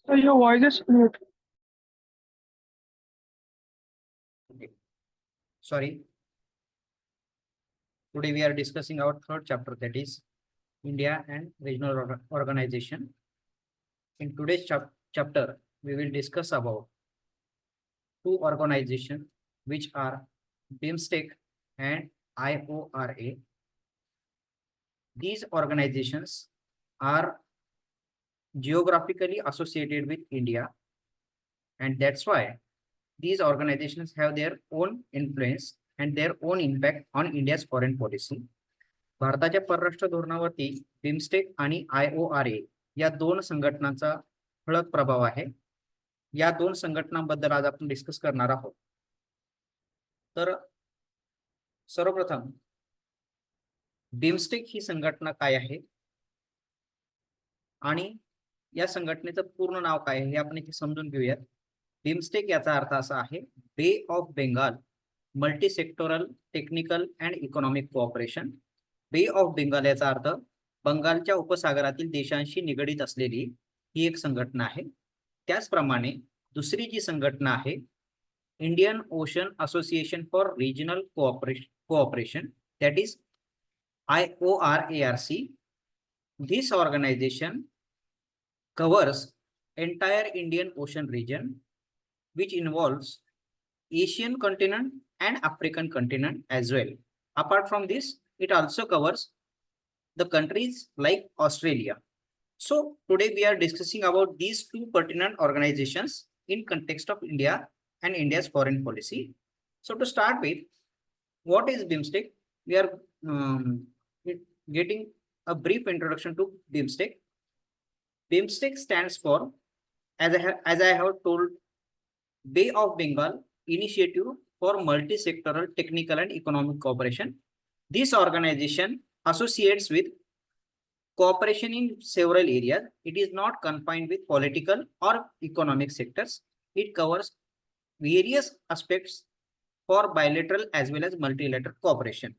So your voice is mute. Okay. Sorry. Today we are discussing our third chapter, that is India and regional organization. In today's chapter, we will discuss about two organizations which are BIMSTEC and IORA. These organizations are geographically associated with India, and that's why these organizations have their own influence and their own impact on India's foreign policy. भारताच्या परराष्ट्र धोरणावरती BIMSTEC आणि IORA या दोन संघटनांचा ठळक प्रभाव आहे. या दोन संघटनांबद्दल आज आपण डिस्कस करणार आहोत. तर सर्वप्रथम बिमस्टेक ही संघटना काय आहे आणि या संघटनेचं पूर्ण नाव काय आहे हे आपण इथे समजून घेऊयात. बिमस्टेक याचा अर्थ असा आहे बे of Bengal multi sectoral technical and economic cooperation. बे ऑफ बेंगाल याचा अर्थ बंगालच्या उपसागरातील देशांशी निगडीत असलेली ही एक संघटना आहे. त्याचप्रमाणे दुसरी जी संघटना आहे Indian ocean association for Regional cooperation, that is IORARC. This organization covers entire Indian Ocean region, which involves Asian continent and African continent as well. Apart from this, it also covers the countries like Australia. So today we are discussing about these two pertinent organizations in context of India and India's foreign policy. So to start with, what is BIMSTEC? We are getting a brief introduction to BIMSTEC. BIMSTEC stands for, as I have told, Bay of Bengal Initiative for Multi-Sectoral Technical and Economic Cooperation. This organization associates with cooperation in several areas. It is not confined with political or economic sectors. It covers various aspects for bilateral as well as multilateral cooperation.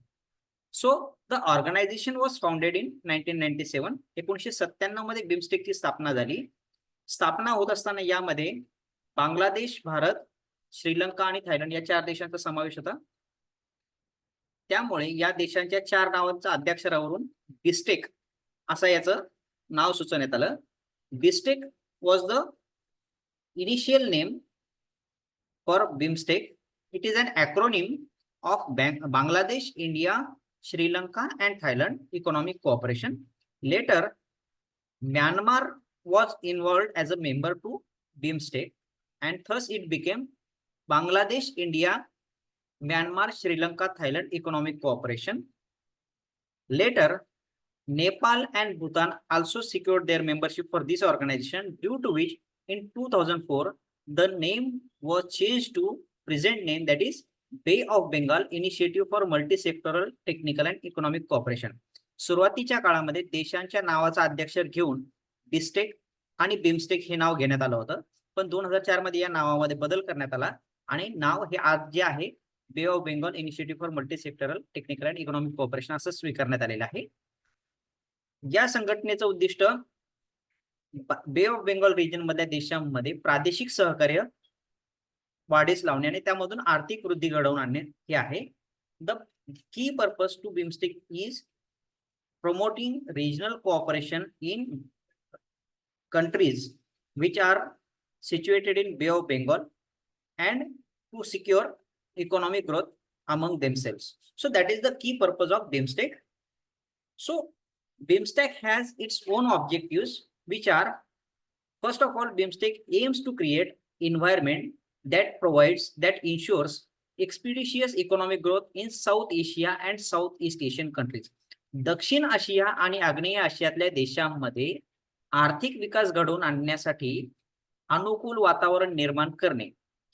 So the organization was founded in 1997. 1997 मध्ये बिमस्टेकची स्थापना झाली. स्थापना होत असताना यामध्ये बांगलादेश, भारत, श्रीलंका आणि Thailand या 4 देशांचा समावेश होता. त्यामुळे या देशांच्या 4 नावांच्या अध्यक्षरावरून बिस्टेक असं याचं नाव सुचवण्यात आलं. BISTEC was the initial name for BIMSTEC. It is an acronym of Bangladesh, India, Sri Lanka and Thailand economic cooperation. Later, Myanmar was involved as a member to BIMSTEC, and thus it became Bangladesh, India, Myanmar, Sri Lanka, Thailand economic cooperation. Later, Nepal and Bhutan also secured their membership for this organization, due to which in 2004 the name was changed to present name, that is Bay of Bengal Initiative for Multi-Sectoral Technical and Economic Cooperation. सुरुवातीच्या काळामध्ये देशांच्या नावाचा अध्यक्षर घेऊन बिस्टेक आणि BIMSTEC हे नाव घेण्यात आलं होतं, पण 2004 मध्ये या नावामध्ये बदल करण्यात आला आणि नाव हे आज जे आहे बे of Bengal initiative for multi sectoral technical and economic cooperation असं स्वीकारण्यात आलेलं आहे. या संघटनेचं उद्दिष्ट बे ऑफ बेंगॉल रिजन मधल्या देशांमध्ये प्रादेशिक सहकार्य वाढीस लावणे आणि त्यामधून आर्थिक वृद्धी घडवून आणणे हे आहे. The key purpose to BIMSTEC is promoting regional cooperation in countries which are situated in Bay of Bengal and to secure economic growth among themselves. So that is the key purpose of BIMSTEC. So BIMSTEC has its own objectives, which are, first of all, BIMSTEC aims to create environment that ensures expeditious economic growth in South Asia and Southeast Asian countries. दक्षिण आशिया आणि आग्नेय आशियातल्या देशांमध्ये आर्थिक विकास घडवून आणण्यासाठी अनुकूल वातावरण निर्माण करणे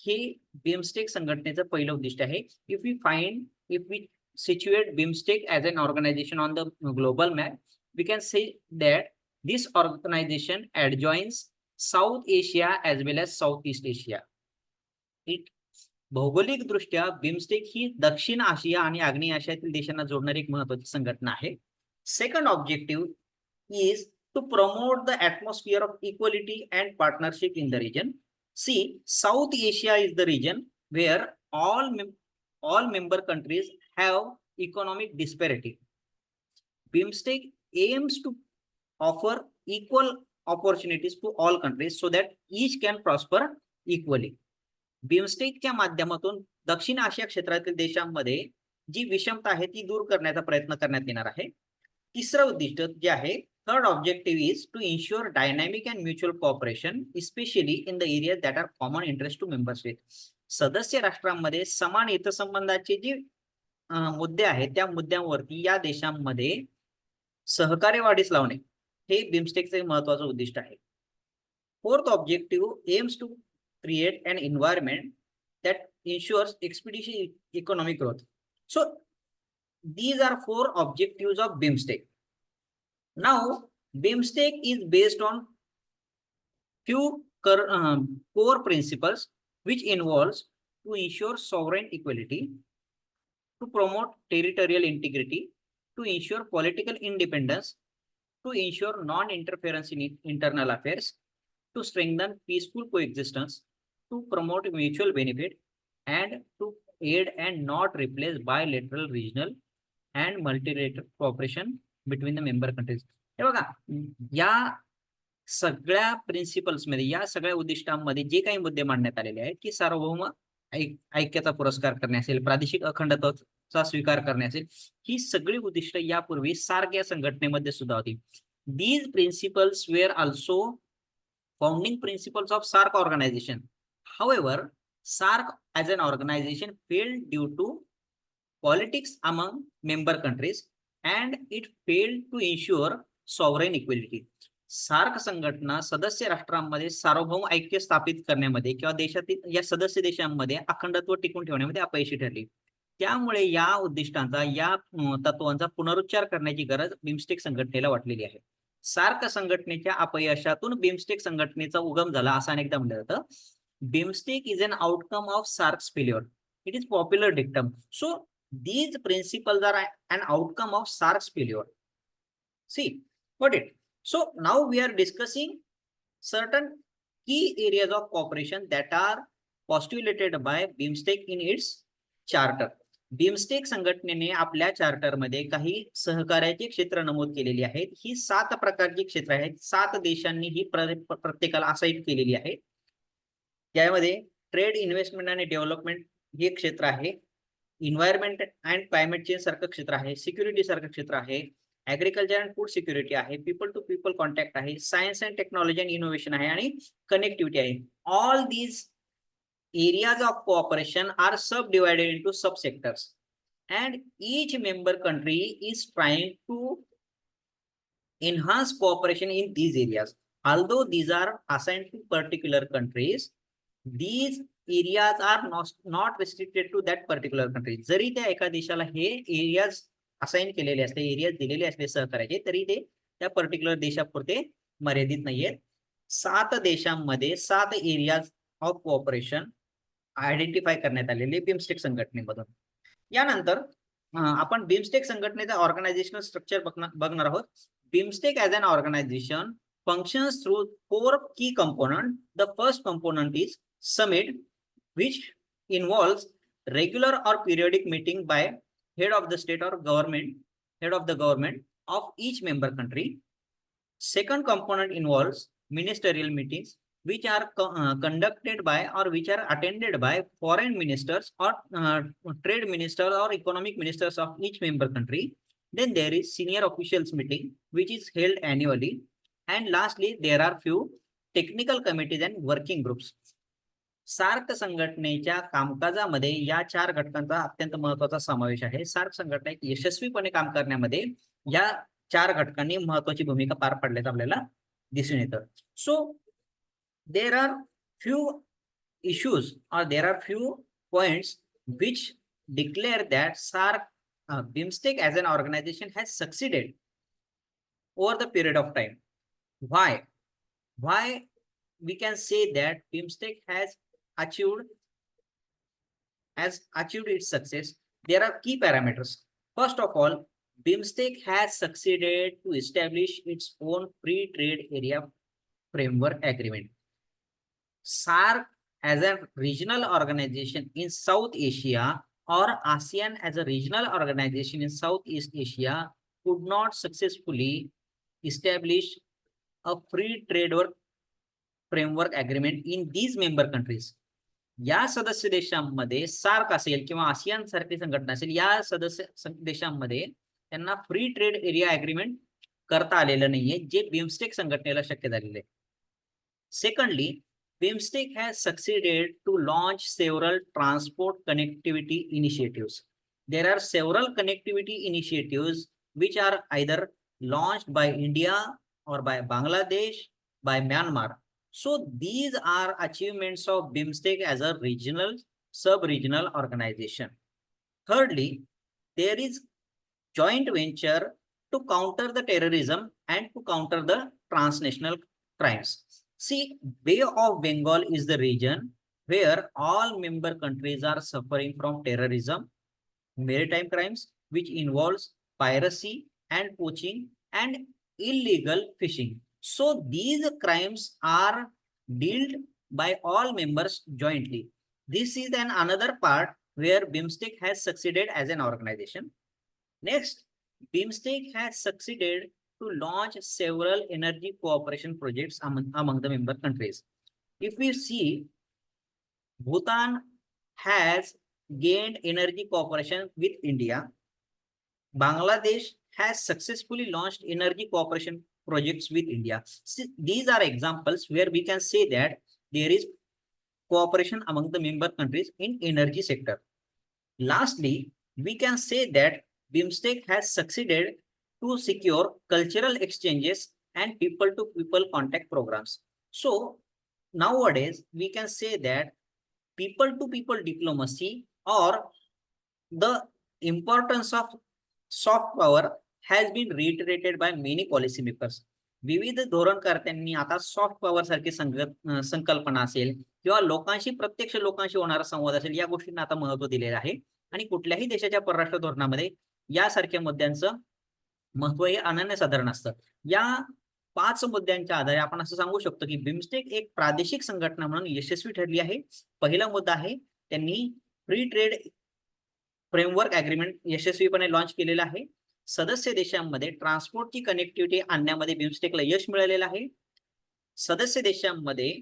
हे बिमस्टेक संघटनेचं पहिलं उद्दिष्ट आहे. If we situate BIMSTEC as an organisation on the global map, we can say that this organisation adjoins South Asia as well as South East Asia. भौगोलिक दृष्ट्या बिमस्टेक ही दक्षिण आशिया आणि आग्नेय आशियातील देशांना जोडणारी एक महत्त्वाची संघटना आहे. Second objective is to promote the atmosphere of equality and partnership in the region. See, South Asia is the region where all member countries have economic disparity. BIMSTEC aims to offer equal opportunities to all countries so that each can prosper equally. बिमस्टेकच्या माध्यमातून दक्षिण आशिया क्षेत्रातील देशांमध्ये जी विषमता आहे ती दूर करण्याचा प्रयत्न करण्यात येणार आहे. तिसरं उद्दिष्ट जे आहे, third objective is to ensure dynamic and mutual cooperation especially in the area that are common interest to member state. सदस्य राष्ट्रांमध्ये समान हितसंबंधाचे जे मुद्दे आहेत त्या मुद्द्यांवरती या देशांमध्ये सहकार्य वाढीस लावणे हे बिमस्टेकचे महत्वाचं उद्दिष्ट आहे. Fourth objective aims to create an environment that ensures expeditious economic growth. So these are 4 objectives of BIMSTEC. Now BIMSTEC is based on few core principles which involves to ensure sovereign equality, to promote territorial integrity, to ensure political independence, to ensure non-interference in internal affairs, to strengthen peaceful coexistence, to promote mutual benefit, and to aid and not replace bilateral, regional and multilateral cooperation between the member countries. हे बघा, या सगळ्या principles मध्ये, या सगळ्या उद्दिष्टांमध्ये जे काही मुद्दे मांडण्यात आलेले आहेत की सार्वभौम ऐक्याचा पुरस्कार करणे असेल, प्रादेशिक अखंडत्वाचा स्वीकार करणे असेल, ही सगळी उद्दिष्ट यापूर्वी सार्क या संघटनेमध्ये सुद्धा होती. These principles were also founding principles of SAARC organization. However, SAARC as an organization failed due to politics among member countries and it failed to ensure sovereign equality. SAARC संघटना सदस्य राष्ट्रांमध्ये सार्वभौम ऐक्य स्थापित करण्यामध्ये किंवा देशातील या सदस्य देशांमध्ये अखंडत्व टिकून ठेवण्यामध्ये अपयशी ठरली. त्यामुळे या उद्दिष्टांचा, या तत्वांचा पुनरुच्चार करण्याची गरज बिमस्टेक संघटनेला वाटलेली आहे. सार्क संघटनेच्या अपयशातून बिमस्टेक संघटनेचा उगम झाला असं अनेकदा म्हटलं जातं. BIMSTEC is an outcome of SAARC's failure. It is popular dictum. So these principles are an outcome of SAARC's failure. See, got it? So now we are discussing certain key areas of cooperation that are postulated by BIMSTEC in its charter. BIMSTEC संघटनेने आपल्या charter मध्ये काही सहकार्याची क्षेत्र नमूद केलेली आहेत. ही 7 प्रकारची क्षेत्र आहेत. 7 देशांनी ही प्रत्येकाला असाइन केलेली आहे. त्यामध्ये ट्रेड, इन्व्हेस्टमेंट आणि डेव्हलपमेंट हे क्षेत्र आहे. इन्व्हायरमेंट अँड क्लायमेट चेंज सारखं क्षेत्र आहे. सिक्युरिटी सारखं क्षेत्र आहे. ऍग्रिकल्चर अँड फूड सिक्युरिटी आहे. पीपल टू पीपल कॉन्टॅक्ट आहे. Science and technology and innovation आहे आणि कनेक्टिव्हिटी आहे. All these areas of cooperation are subdivided into subsectors and each member country is trying to enhance cooperation in these areas. Although these are assigned to particular countries, these areas are not restricted to that particular country. जरी त्या एका देशाला हे areas assign केलेले असते, areas दिलेले असते सहकार्याचे, तरी ते त्या पर्टिक्युलर देशापुरते मर्यादित नाहीयेत. 7 देशांमध्ये 7 एरियाज ऑफ कोऑपरेशन आयडेंटिफाय करण्यात आलेले बिमस्टेक संघटनेमधून. यानंतर आपण बिमस्टेक संघटनेचा ऑर्गनायझेशनल स्ट्रक्चर बघणार आहोत. BIMSTEC as an organisation functions through 4 key components. The first component is summit, which involves regular or periodic meeting by head of the state or head of the government of each member country. Second component involves ministerial meetings, which are conducted by or which are attended by foreign ministers or trade ministers or economic ministers of each member country. Then there is senior officials meeting, which is held annually. And lastly, there are few technical committees and working groups. SAARC संघटनेच्या कामकाजामध्ये या 4 घटकांचा अत्यंत महत्त्वाचा समावेश आहे. SAARC संघटना एक यशस्वीपणे काम करण्यामध्ये या 4 घटकांनी महत्त्वाची भूमिका पार पाडल्याचं आपल्याला दिसून येतं. So there are few issues or there are few points which declare that SAARC BIMSTEC as an organization has succeeded over the period of time. Why we can say that BIMSTEC has achieved its success? There are key parameters. First of all, BIMSTEC has succeeded to establish its own free trade area framework agreement. SAARC as a regional organization in South Asia or ASEAN as a regional organization in Southeast Asia could not successfully establish a free trade framework agreement in these member countries. या सदस्य देशांमध्ये SAARC असेल किंवा ASEAN सारखी संघटना असेल, या सदस्य देशांमध्ये त्यांना फ्री ट्रेड एरिया अग्रीमेंट करता आलेलं नाहीये, जे बिमस्टेक संघटनेला शक्य झालेलं आहे. Secondly, BIMSTEC has succeeded to launch several transport connectivity initiatives. There are several connectivity initiatives which are either launched by India or by Bangladesh, by Myanmar. So these are achievements of BIMSTEC as a regional, sub-regional organization. Thirdly, there is joint venture to counter the terrorism and to counter the transnational crimes. See, Bay of Bengal is the region where all member countries are suffering from terrorism, maritime crimes, which involves piracy and poaching and illegal fishing. So these crimes are dealt by all members jointly. This is another part where BIMSTEC has succeeded as an organization. Next, BIMSTEC has succeeded to launch several energy cooperation projects among the member countries. If we see, Bhutan has gained energy cooperation with India. Bangladesh has successfully launched energy cooperation projects with India. See, these are examples where we can say that there is cooperation among the member countries in energy sector. Lastly, we can say that BIMSTEC has succeeded to secure cultural exchanges and people-to-people contact programs. So nowadays, we can say that people-to-people diplomacy or the importance of soft power has been reiterated by many policymakers. विविध धोरणकर्त्यांनी आता soft power सारखी संकल्पना असेल किंवा लोकांशी प्रत्यक्ष लोकांशी होणारा संवाद असेल, या गोष्टींना आता महत्व दिलेलं आहे. आणि कुठल्याही देशाच्या परराष्ट्र धोरणामध्ये यासारख्या मुद्द्यांचं महत्व हे अनन्यसाधारण असतं. या 5 मुद्द्यांच्या आधारे आपण असं सांगू शकतो की बिमस्टेक एक प्रादेशिक संघटना म्हणून यशस्वी ठरली आहे. पहिला मुद्दा आहे, त्यांनी फ्री ट्रेड फ्रेमवर्क अग्रीमेंट यशस्वीपणे लॉन्च केलेला आहे. सदस्य देशांमध्ये ट्रान्सपोर्टची कनेक्टिव्हिटी आणण्यामध्ये बिमस्टेकला यश मिळालेलं आहे. सदस्य देशांमध्ये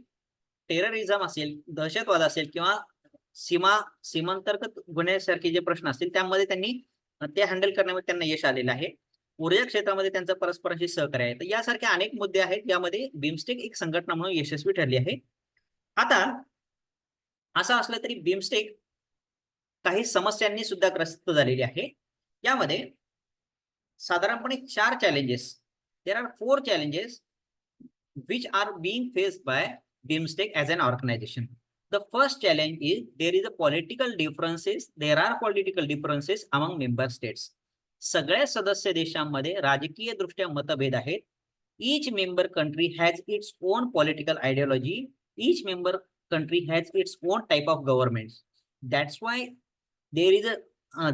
टेररिझम असेल, दहशतवाद असेल किंवा सीमांतर्गत गुन्ह्यासारखे जे प्रश्न असतील त्यामध्ये त्यांनी ते हँडल करण्यामध्ये त्यांना यश आलेलं आहे. ऊर्जा क्षेत्रामध्ये त्यांचं परस्परांशी सहकार्य आहे. तर यासारखे अनेक मुद्दे आहेत यामध्ये बिमस्टेक एक संघटना म्हणून यशस्वी ठरली आहे. आता असं असलं तरी बिमस्टेक काही समस्यांनी सुद्धा ग्रस्त झालेली आहे. यामध्ये साधारणपणे 4 challenges. There are 4 challenges which are being faced by BIMSTEC as an organization. The first challenge is there are political differences among member states. सगळ्या सदस्य देशांमध्ये राजकीय दृष्ट्या मतभेद आहेत. Each member country has its own political ideology. Each member country has its own type of government. That's why there is a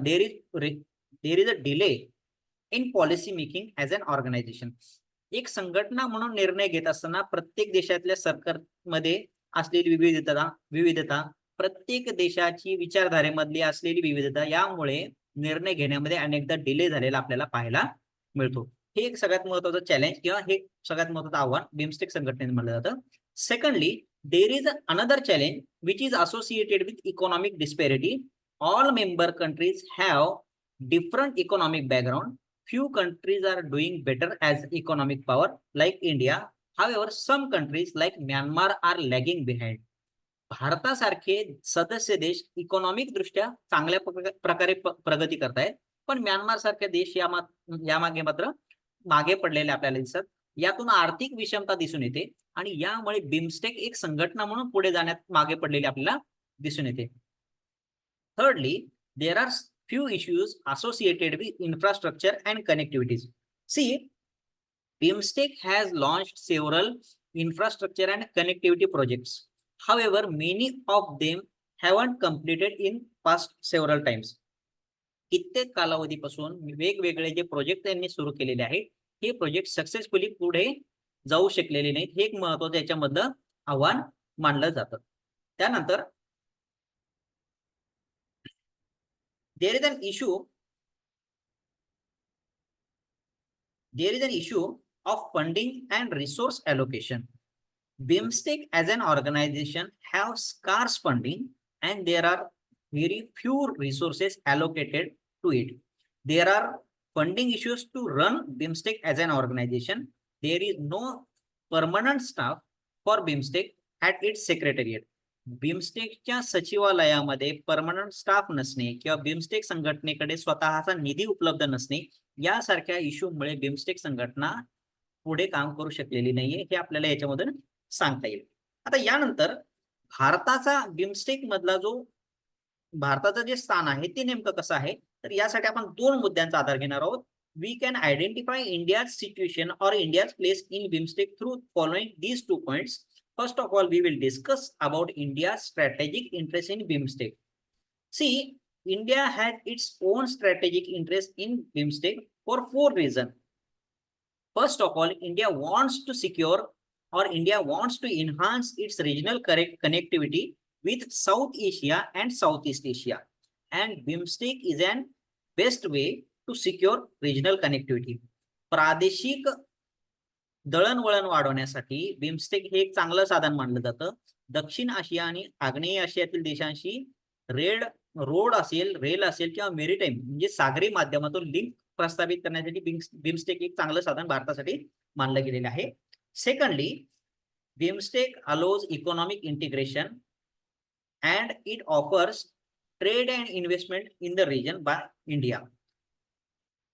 delay in policy making as an organization. एक संघटना म्हणून निर्णय घेत असताना प्रत्येक देशातल्या सरकारमध्ये असलेली विविधता, प्रत्येक देशाची विचारधारेमधली असलेली विविधता, यामुळे निर्णय घेण्यामध्ये अनेकदा डिले झालेला आपल्याला पाहायला मिळतो. हे एक सगळ्यात महत्त्वाचं चॅलेंज किंवा हे सगळ्यात महत्त्वाचं आव्हान बिमस्टेक संघटनेने म्हटलं जातं. Secondly, there is another challenge which is associated with economic डिस्पॅरिटी. All member countries have different economic background. Few countries are doing better as economic power like India. However, some countries like Myanmar are lagging behind. भारतासारखे सदस्य देश economic दृष्ट्या चांगल्या प्रकारे प्रगती करतायत, पण Myanmar सारखे देश यामागे मात्र मागे पडलेले आपल्याला दिसतात. यातून आर्थिक विषमता दिसून येते आणि यामुळे बिमस्टेक एक संघटना म्हणून पुढे जाण्यात मागे पडलेली आपल्याला दिसून येते. Thirdly, there are few issues associated with infrastructure and connectivities. See, BIMSTEC has launched several infrastructure and connectivity projects. However, many of them haven't completed in past several times. कित्येक कालावधीपासून वेगवेगळे जे प्रोजेक्ट त्यांनी सुरू केलेले आहेत हे प्रोजेक्ट सक्सेसफुली पुढे जाऊ शकलेले नाहीत, हे एक महत्वाचं याच्यामधलं आव्हान मानलं जातं. त्यानंतर there is an issue of funding and resource allocation. BIMSTEC as an organization have scarce funding and there are very few resources allocated to it. There are funding issues to run BIMSTEC as an organization. There is no permanent staff for BIMSTEC at its secretariat. बिमस्टेकच्या सचिवालयामध्ये permanent staff नसणे किंवा BIMSTEC संघटनेकडे स्वतःचा निधी उपलब्ध नसणे यासारख्या इश्यूमुळे BIMSTEC संघटना पुढे काम करू शकलेली नाहीये, हे आपल्याला याच्यामधून सांगता येईल. आता यानंतर भारताचा बिमस्टेक मधला जो भारताचं जे स्थान आहे ते नेमकं कसं आहे, तर यासाठी आपण दोन मुद्द्यांचा आधार घेणार आहोत. We can identify India's situation और India's place in BIMSTEC through following these 2 points. First of all, we will discuss about India's strategic interest in BIMSTEC. See, India has its own strategic interest in BIMSTEC for 4 reasons. First of all, India wants to secure or India wants to enhance its regional connectivity with South Asia and Southeast Asia. And BIMSTEC is an best way to secure regional connectivity. प्रादेशिक दळणवळण वाढवण्यासाठी BIMSTEC हे एक चांगलं साधन मानलं जातं. दक्षिण आशिया आणि आग्नेय आशियातील देशांशी रोड असेल, रेल असेल किंवा मेरीटाईम म्हणजे सागरी माध्यमातून लिंक प्रस्थापित करण्यासाठी बिमस्टेक एक चांगलं साधन भारतासाठी मानलं गेलेलं आहे. Secondly, BIMSTEC allows economic integration and it offers trade and investment in the region by India.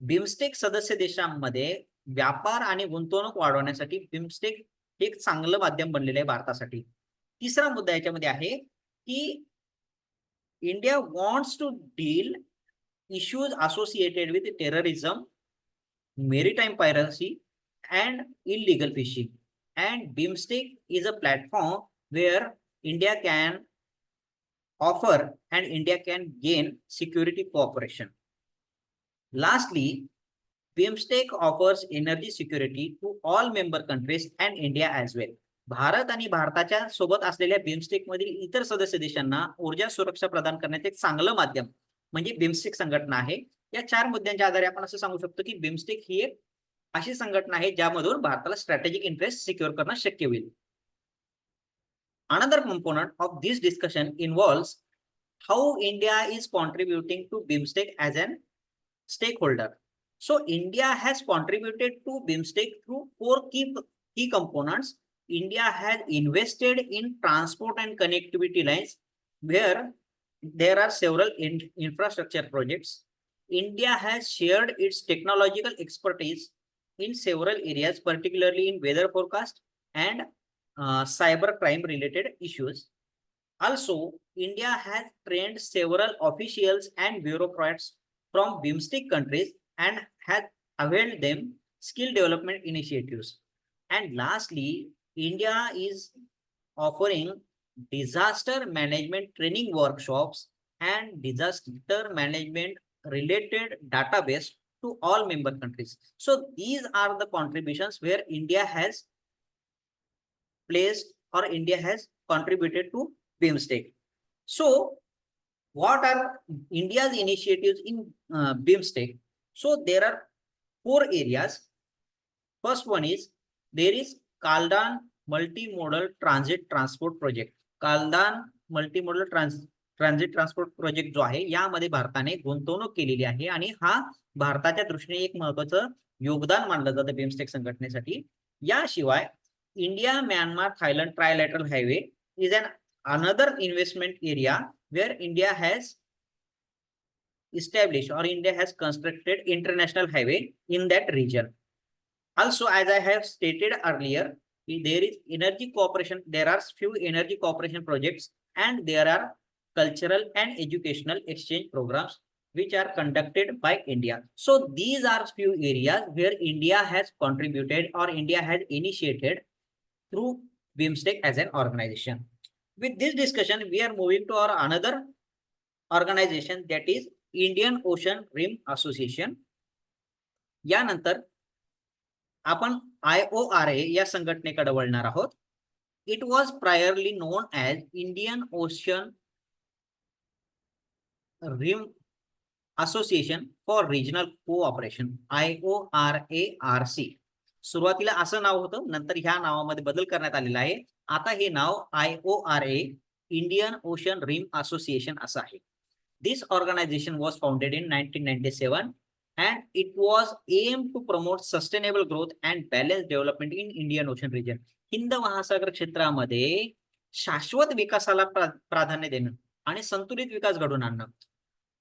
BIMSTEC सदस्य देशांमध्ये व्यापार आणि गुंतवणूक वाढवण्यासाठी बिमस्टेक एक चांगलं माध्यम बनलेलं आहे भारतासाठी. तिसरा मुद्दा याच्यामध्ये आहे की India wants to deal issues associated with terrorism, maritime piracy and illegal fishing. And BIMSTEC is a platform where India can offer and India can gain security cooperation. Lastly, BIMSTEC offers energy security to all member countries and India as well. Bharat आणि भारताच्या सोबत असलेल्या BIMSTEC मधील इतर सदस्य देशांना ऊर्जा सुरक्षा प्रदान करण्याचे एक चांगलं माध्यम म्हणजे बिमस्टेक संघटना आहे. या 4 मुद्द्यांच्या आधारे आपण असं सांगू शकतो की बिमस्टेक ही एक अशी संघटना आहे ज्यामधून भारताला स्ट्रॅटेजिक इंटरेस्ट सिक्युअर करणं शक्य होईल. Another component of this discussion involves how India is contributing to BIMSTEC as an stakeholder. So India has contributed to BIMSTEC through 4 key components. India has invested in transport and connectivity lines where there are several infrastructure projects. India has shared its technological expertise in several areas, particularly in weather forecast and cyber crime related issues. Also, India has trained several officials and bureaucrats from BIMSTEC countries and has availed them skill development initiatives. And lastly, India is offering disaster management training workshops and disaster management related database to all member countries. So these are the contributions where India has placed or India has contributed to BIMSTEC. So what are India's initiatives in BIMSTEC? So there are 4 areas. First one is there is Kaldan Multimodal Transit Transport Project. Kaldan Multimodal Transit Transport Project जो आहे यामध्ये भारताने गुंतवणूक केलेली आहे आणि हा भारताच्या दृष्टीने एक महत्त्वाचं योगदान मानलं जातं बिमस्टेक संघटनेसाठी. याशिवाय India Myanmar Thailand trilateral highway is an another investment area where India has established or India has constructed international highway in that region. Also, as I have stated earlier, there is energy cooperation. There are few energy cooperation projects and there are cultural and educational exchange programs which are conducted by India. So these are few areas where India has contributed or India has initiated through BIMSTEC as an organization. With this discussion, we are moving to our another organization, that is Indian Ocean Rim Association. यानंतर आपण IORA या संघटनेकडे वळणार आहोत. It was priorly known as Indian Ocean Rim Association for Regional Cooperation, IORARC. सुरुवातीला असं नाव होतं, नंतर ह्या नावामध्ये बदल करण्यात आलेला आहे. आता हे नाव IORA Indian Ocean Rim association असं आहे. This organization was founded in 1997 and it was aimed to promote sustainable growth and balanced development in Indian Ocean region. Hind महासागर क्षेत्रामध्ये शाश्वत विकासाला प्राधान्य देणं आणि संतुलित विकास घडवून आणणं.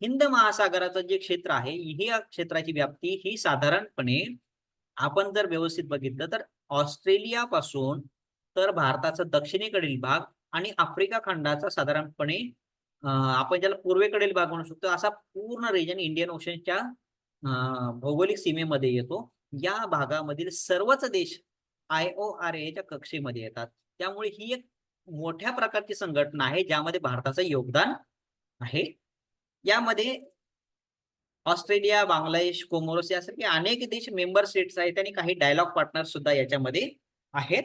हिंद महासागराचं जे क्षेत्र आहे, ही क्षेत्राची व्याप्ती ही साधारणपणे आपण जर व्यवस्थित बघितलं तर ऑस्ट्रेलिया पासून तर भारताचा दक्षिणेकडील भाग आणि आफ्रिका खंडाचा साधारणपणे आपण ज्याला पूर्वेकडील भाग म्हणू शकतो, असा पूर्ण रिजन इंडियन ओशनच्या भौगोलिक सीमेमध्ये येतो. या भागामधील सर्वच देश IORAच्या कक्षेमध्ये येतात. त्यामुळे ही एक मोठ्या प्रकारची संघटना आहे ज्यामध्ये भारताचं योगदान आहे. यामध्ये ऑस्ट्रेलिया, बांगलादेश, कोमोरोस यासारखे अनेक देश मेंबर स्टेट्स आहेत आणि काही डायलॉग पार्टनर सुद्धा याच्यामध्ये आहेत.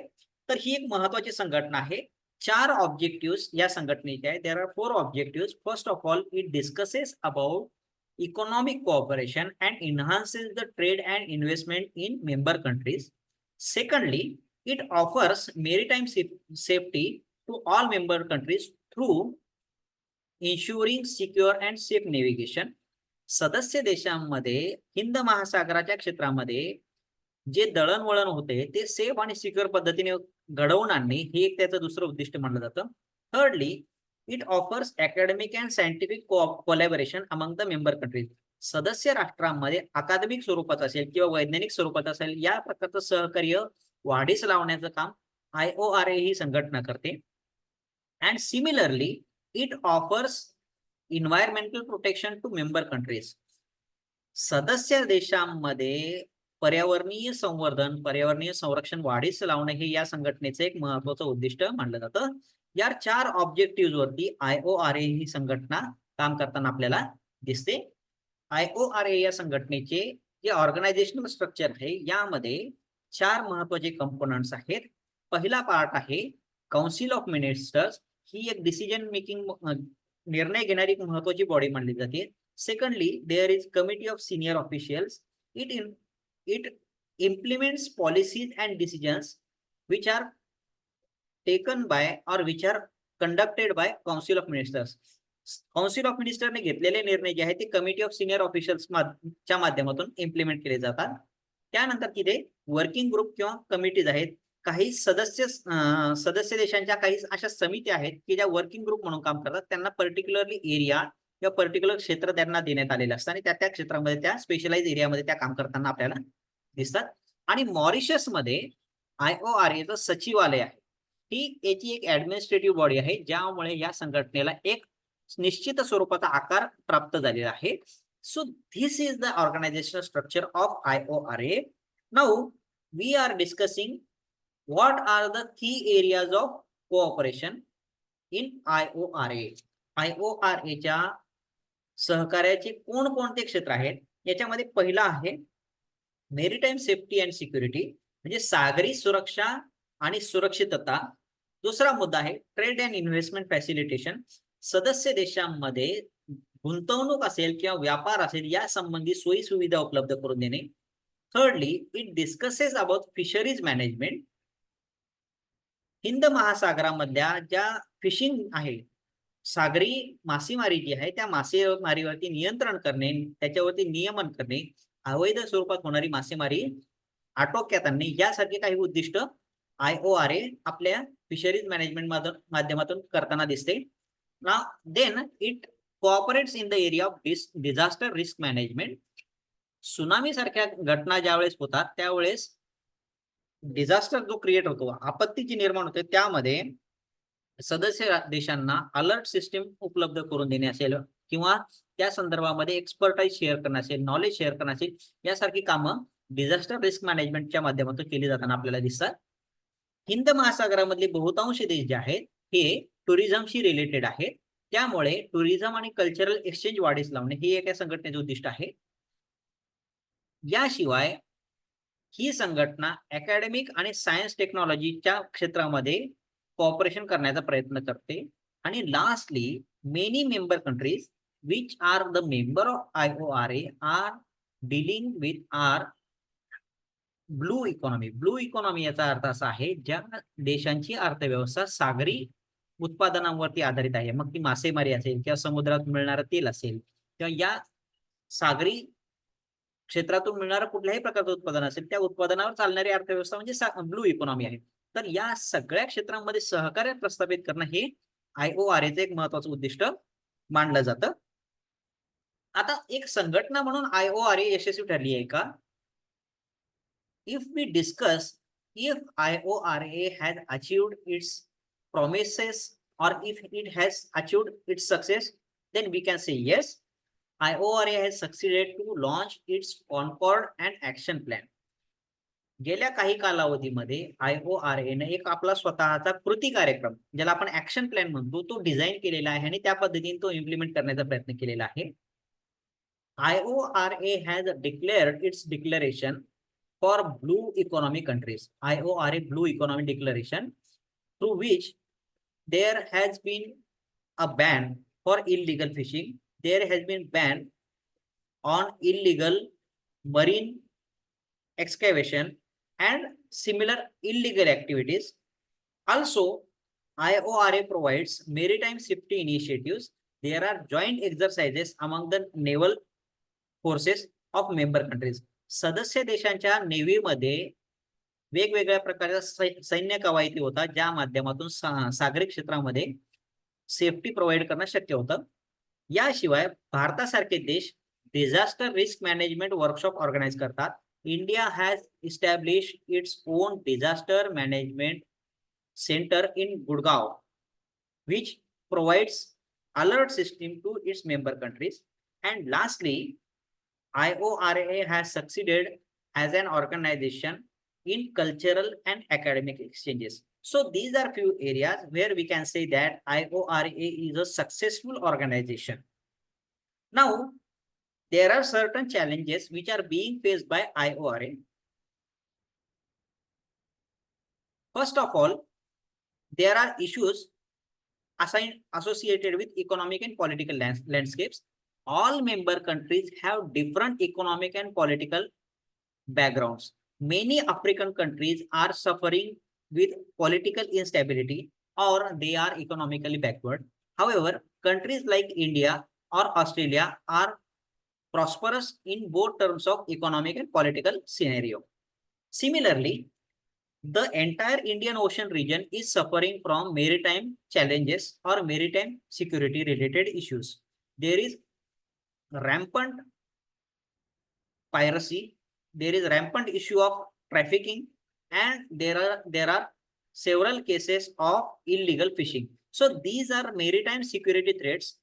तर ही एक महत्वाची संघटना आहे. 4 ऑब्जेक्टिव्ह या संघटनेचे आहेत. There are 4 objective. First of all, it discusses about economic cooperation and enhances the trade and investment in member countries. Secondly, it offers maritime safety to all member countries through ensuring secure and safe navigation. सदस्य देशांमध्ये हिंद महासागराच्या क्षेत्रामध्ये जे दळणवळण होते ते safe आणि secure पद्धतीने घडवून आणणे हे एक त्याचं दुसरं उद्दिष्ट मानलं जातं. Thirdly, it offers academic and scientific collaboration among the member countries. सदस्य राष्ट्रांमध्ये अकादमिक स्वरूपात असेल किंवा वैज्ञानिक स्वरूपात असेल या प्रकारचं सहकार्य वाढीस लावण्याचं काम IORA ही संघटना करते. And similarly, it offers environmental protection to member countries. सदस्य देशांमध्ये पर्यावरणीय संवर्धन, पर्यावरणीय संरक्षण वाढीस लावणे हे या संघटनेचं एक महत्वाचं उद्दिष्ट मानलं जातं. या 4 ऑब्जेक्टिव्ह वरती IORA ही संघटना काम करताना आपल्याला दिसते. IORA या संघटनेचे जे ऑर्गनायझेशनल स्ट्रक्चर आहे यामध्ये 4 महत्वाचे कंपोनंट्स आहेत. पहिला पार्ट आहे काउन्सिल ऑफ मिनिस्टर्स. ही एक डिसिजन मेकिंग निर्णय घेणारी एक महत्वाची बॉडी मानली जाते. Secondly, there is committee of senior officials. It implements policies and decisions which are taken by or which are conducted by Council of Ministers. Council of Ministers ने घेतलेले निर्णय जे आहेत ते कमिटी ऑफ सिनियर ऑफिशियल्स च्या माध्यमातून implement केले जातात. त्यानंतर तिथे वर्किंग ग्रुप किंवा कमिटीज आहेत. काही सदस्य देशांच्या काही अशा समित्या आहेत की ज्या वर्किंग ग्रुप म्हणून काम करतात. त्यांना पर्टिक्युलरली एरिया किंवा पर्टिक्युलर क्षेत्र त्यांना देण्यात आलेलं असतं आणि त्या क्षेत्रामध्ये त्या स्पेशलाइज एरियामध्ये त्या काम करताना आपल्याला दिसतात. आणि मॉरिशस मध्ये IORAचं सचिवालय आहे. ही याची एक ऍडमिनिस्ट्रेटिव्ह बॉडी आहे ज्यामुळे या संघटनेला एक निश्चित स्वरूपाचा आकार प्राप्त झालेला आहे. So this is the organisational structure of IORA. Now we are discussing what are the key areas of cooperation in IORA. IORAच्या सहकार्याचे कोणकोणते क्षेत्र आहेत याच्यामध्ये पहिला आहे मेरीटाईम सेफ्टी अँड सिक्युरिटी, म्हणजे सागरी सुरक्षा आणि सुरक्षितता. दुसरा मुद्दा आहे ट्रेड अँड इन्व्हेस्टमेंट फॅसिलिटेशन. सदस्य देशांमध्ये गुंतवणूक असेल किंवा व्यापार असेल या संबंधी सोयी सुविधा उपलब्ध करून देणे. Thirdly, it discusses about fisheries management. हिंद महासागरामधल्या ज्या फिशिंग आहे, सागरी मासेमारी जी आहे त्या मासेमारीवरती नियंत्रण करणे, त्याच्यावरती नियमन करणे, अवैध स्वरूपात होणारी मासेमारी आटोक्यात आणणे यासारखे काही उद्दिष्ट IORA आपल्या फिशरीज मॅनेजमेंट माध्यमातून करताना दिसते. Then it cooperates in the area of disaster risk management. Tsunami सारख्या घटना ज्यावेळेस होतात त्यावेळेस डिझास्टर जो क्रिएट होतो, आपत्ती जी निर्माण होते, त्यामध्ये सदस्य देशांना अलर्ट सिस्टीम उपलब्ध करून देणे असेल किंवा त्या संदर्भामध्ये एक्सपर्टाईज शेअर करणं असेल, नॉलेज शेअर करणं असेल, यासारखी कामं डिझास्टर रिस्क मॅनेजमेंटच्या माध्यमातून केली जाताना आपल्याला दिसतात. हिंद महासागरामधले बहुतांश देश जे आहेत हे टुरिझमशी रिलेटेड आहेत. त्यामुळे टुरिझम आणि कल्चरल एक्सचेंज वाढीस लावणे हे एका संघटनेचे उद्दिष्ट आहे. याशिवाय ही संघटना अकॅडमिक आणि सायन्स टेक्नॉलॉजीच्या क्षेत्रामध्ये कॉपरेशन करण्याचा प्रयत्न करते. आणि lastly, many member countries which are the member of IORA are dealing with our blue economy. Blue economy याचा अर्थ असा आहे, ज्या देशांची अर्थव्यवस्था सागरी उत्पादनांवरती आधारित आहे, मग ती मासेमारी असेल किंवा समुद्रात मिळणारं तेल असेल किंवा या सागरी क्षेत्रातून मिळणारं कुठल्याही प्रकारचं उत्पादन असेल, त्या उत्पादनावर चालणारी अर्थव्यवस्था म्हणजे ब्लू इकॉनॉमी आहे. तर या सगळ्या क्षेत्रांमध्ये सहकार्य प्रस्थापित करणं हे IORAचे एक महत्वाचं उद्दिष्ट मानलं जातं. आता एक संघटना म्हणून IORA यशस्वी ठरली आहे का? If we discuss if IORA has achieved its promises or if it has achieved its success, then we can say yes, IORA has succeeded to launch its Concord and Action Plan. गेल्या काही कालावधीमध्ये IORA ने एक आपला स्वतःचा कृती कार्यक्रम, ज्याला आपण ऍक्शन प्लॅन म्हणतो, तो डिझाईन केलेला आहे आणि त्या पद्धतीने तो इम्प्लिमेंट करण्याचा प्रयत्न केलेला आहे. IORA has declared its declaration for blue economy countries. IORA Blue Economy Declaration, through which there has been a ban for illegal fishing. There has been ban on illegal marine excavation and similar illegal activities. Also, IORA provides maritime safety initiatives. There are joint exercises among the naval forces of member countries. सदस्य देशांच्या नेव्हीमध्ये वेगवेगळ्या प्रकारच्या सैन्य कवायती होतात, ज्या माध्यमातून सागरी क्षेत्रामध्ये सेफ्टी प्रोव्हाइड करणं शक्य होतं. याशिवाय भारतासारखे देश disaster risk management workshop organise करतात. India has established its own disaster management centre in Gurgaon, which provides alert system to its member countries. And lastly, IORA has succeeded as an organization in cultural and academic exchanges. So these are few areas where we can say that IORA is a successful organization. Now, there are certain challenges which are being faced by IORA. First of all, there are issues associated with economic and political landscapes. All member countries have different economic and political backgrounds. Many African countries are suffering with political instability or they are economically backward. However, countries like India or Australia are prosperous in both terms of economic and political scenario. Similarly, the entire Indian Ocean region is suffering from maritime challenges or maritime security related issues. There is rampant piracy, there is rampant issue of trafficking, and there are several cases of illegal fishing. So these are maritime security threats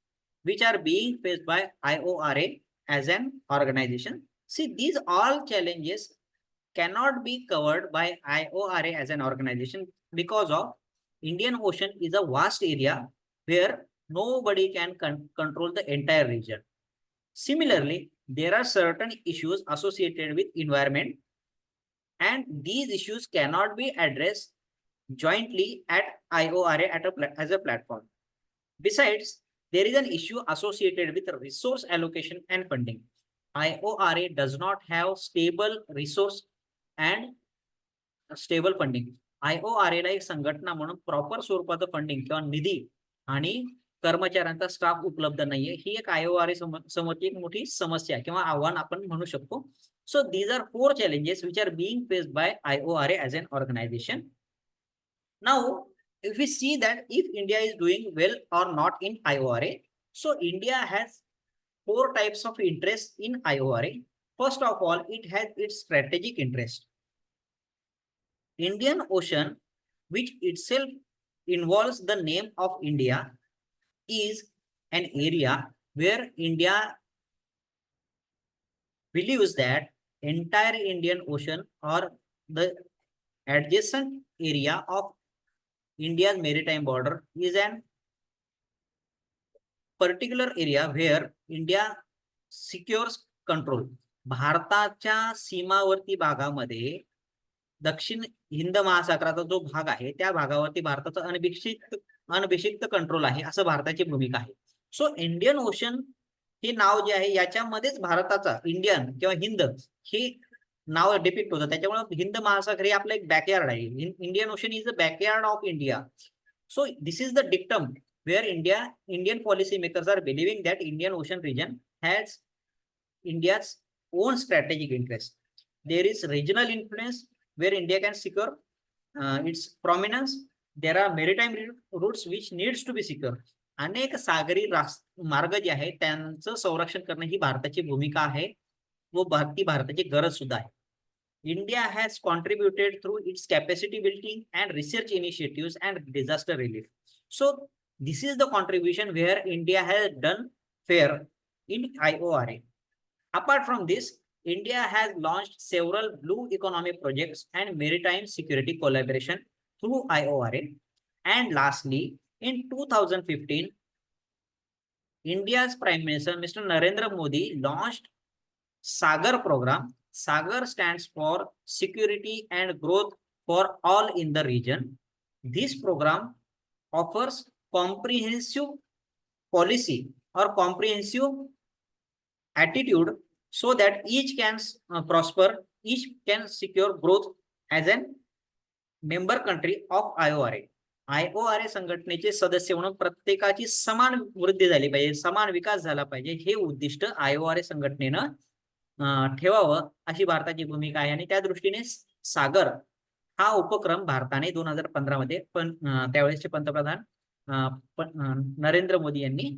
which are being faced by IORA as an organization. See, these all challenges cannot be covered by IORA as an organization because of Indian Ocean is a vast area where nobody can control the entire region. Similarly, there are certain issues associated with environment, and these issues cannot be addressed jointly at IORA as a platform. Besides, there is an issue associated with resource allocation and funding. IORA does not have stable resource and stable funding. IORA ला एक संघटना म्हणून proper स्वरूपाचं funding किंवा निधी आणि कर्मचाऱ्यांचा staff उपलब्ध नाहीये, ही एक IORA समोरची एक मोठी समस्या किंवा आव्हान आपण म्हणू शकतो. So these are 4 challenges which are being faced by IORA as an organization. Now, if we see that if India is doing well or not in IORA, so India has 4 types of interest in IORA. First of all, it has its strategic interest. Indian Ocean, which itself involves the name of India, is an area where India believes that entire Indian Ocean or the adjacent area of India's maritime border is an particular area where India secures control. भारताच्या सीमावर्ती भागामध्ये दक्षिण हिंद महासागराचा जो भाग आहे त्या भागावरती भारताचं अनभिषिक्त control आहे असं भारताची भूमिका आहे. सो इंडियन ओशन हे नाव जे आहे याच्यामध्येच भारताचा इंडियन किंवा हिंद हे नाव डिपिक्ट होतं. त्याच्यामुळे हिंद महासागर हे आपलं एक बॅकयार्ड आहे. Indian ocean is the backyard of India. So this is the dictum where Indian policy makers are believing that Indian Ocean region has India's own strategic interest. There is regional influence where India can secure its prominence. There are maritime routes which needs to be secure. अनेक सागरी मार्ग जे आहे त्यांचं संरक्षण करणं ही भारताची भूमिका आहे व भारताची गरज सुद्धा आहे. India has contributed through its capacity building and research initiatives and disaster relief. So this is the contribution where India has done fair in IORA. Apart from this, India has launched several blue economy projects and maritime security collaboration through IORA. And lastly, in 2015, India's Prime Minister Mr. Narendra Modi launched Sagar program. Sagar stands for Security and Growth for All in the region. This program offers comprehensive policy or comprehensive attitude so that each can prosper, each can secure growth as a member country of IORA. IORA संघटनेचे सदस्य म्हणून प्रत्येकाची समान वृद्धी झाली पाहिजे, समान विकास झाला पाहिजे हे उद्दिष्ट IORA संघटनेनं ठेवावं अशी भारताची भूमिका आहे. आणि त्या दृष्टीने सागर हा उपक्रम भारताने 2015 मध्ये त्यावेळेसचे पंतप्रधान नरेंद्र मोदी यांनी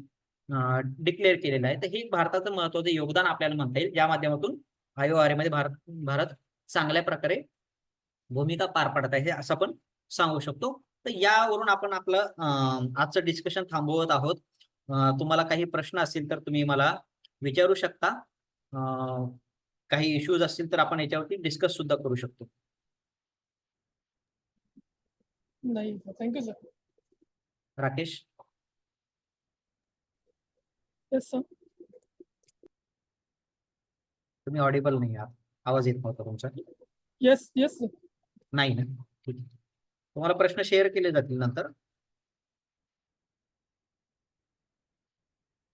डिक्लेअर केलेलं आहे. तर हे भारताचं महत्त्वाचं योगदान आपल्याला म्हणता येईल, ज्या माध्यमातून IORA मध्ये भारत चांगल्या प्रकारे भूमिका पार पाडत आहे असं आपण सांगू शकतो. तर यावरून आपण आपलं आजचं डिस्कशन थांबवत आहोत. तुम्हाला काही प्रश्न असतील तर तुम्ही मला विचारू शकता. काही इश्यूज असतील तर आपण याच्यावरती डिस्कस सुद्धा करू शकतो. नाही, thank you sir. Rakesh. Yes sir. तुम्ही ऑडिबल नाही आहात, आवाज येत नव्हता तुमचा. Yes yes sir. नाही ना, ठीक आहे. तुम्हाला प्रश्न शेअर केले जातील नंतर.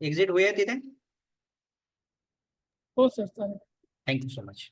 एक्झिट होऊया तिथे. हो सर, चालेल. Thank you so much.